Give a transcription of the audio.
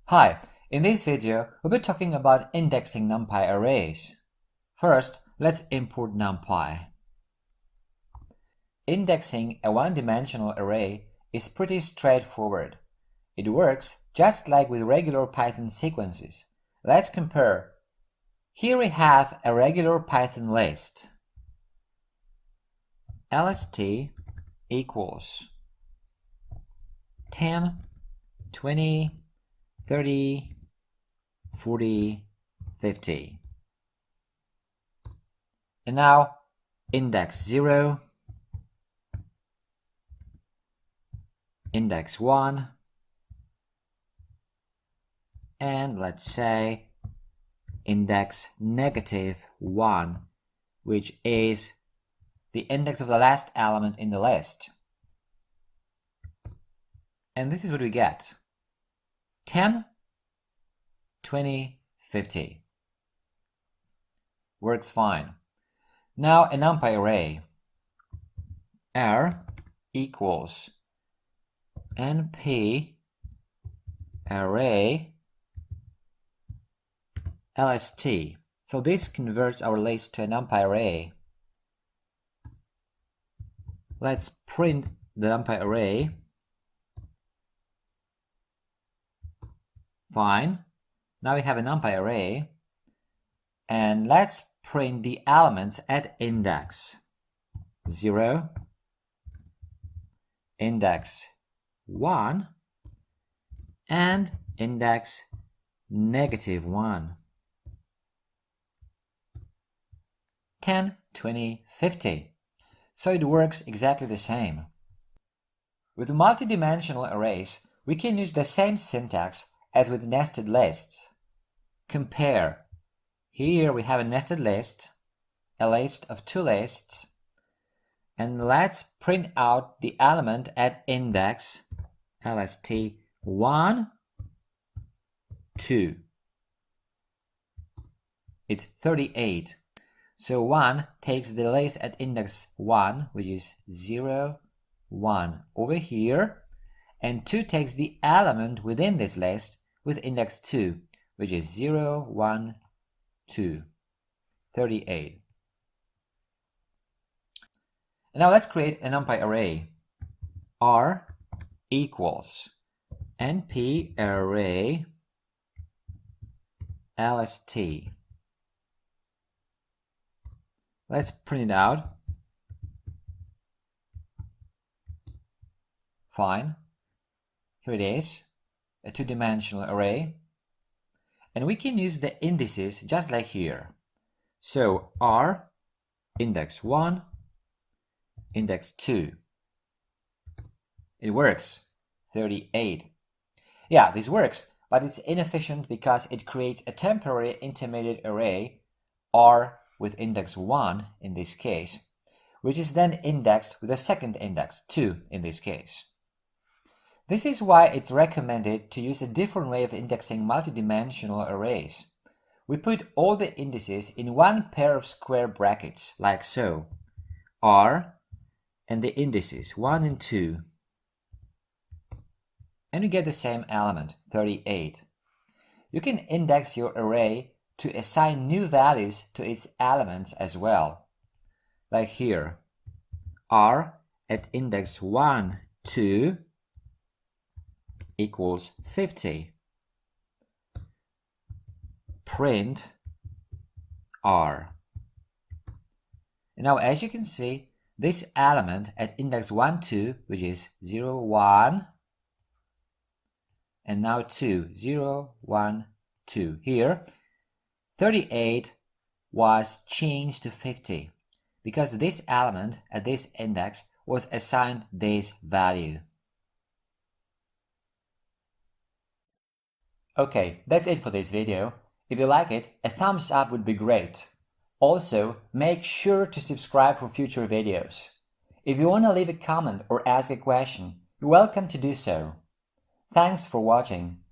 Hi, in this video, we'll be talking about indexing numpy arrays. First, let's import numpy. Indexing a one-dimensional array is pretty straightforward. It works just like with regular Python sequences. Let's compare. Here we have a regular Python list. lst equals 10, 20, 30, 40, 50. And now index 0, index 1, and let's say index -1, which is the index of the last element in the list. And this is what we get. 10, 20, 50. Works fine. Now a numpy array. R equals np array lst. So this converts our list to a numpy array. Let's print the numpy array. Fine. Now we have a numpy array, and let's print the elements at index 0, index 1, and index -1. 10, 20, 50. So it works exactly the same. With multidimensional arrays, we can use the same syntax as with nested lists. Compare. Here we have a nested list, a list of two lists, and let's print out the element at index lst 1, 2. It's 38. So 1 takes the list at index 1, which is 0, 1 over here, and 2 takes the element within this list with index 2, which is 0, 1, 2, 38. And now let's create a numpy array. R equals np array lst. Let's print it out. Fine. Here it is, a two-dimensional array. And we can use the indices just like here. So R, index 1, index 2. It works. 38. Yeah, this works, but it's inefficient because it creates a temporary intermediate array, R with index 1 in this case, which is then indexed with a second index, 2 in this case. This is why it's recommended to use a different way of indexing multidimensional arrays. We put all the indices in one pair of square brackets, like so. R and the indices 1 and 2. And you get the same element, 38. You can index your array to assign new values to its elements as well. Like here, R at index 1, 2 equals 50. Print R. And now as you can see, this element at index 1, 2, which is 0, 1, and now 2, 0, 1, 2. Here, 38 was changed to 50 because this element at this index was assigned this value. Okay, that's it for this video. If you like it, a thumbs up would be great. Also, make sure to subscribe for future videos. If you want to leave a comment or ask a question, you're welcome to do so. Thanks for watching.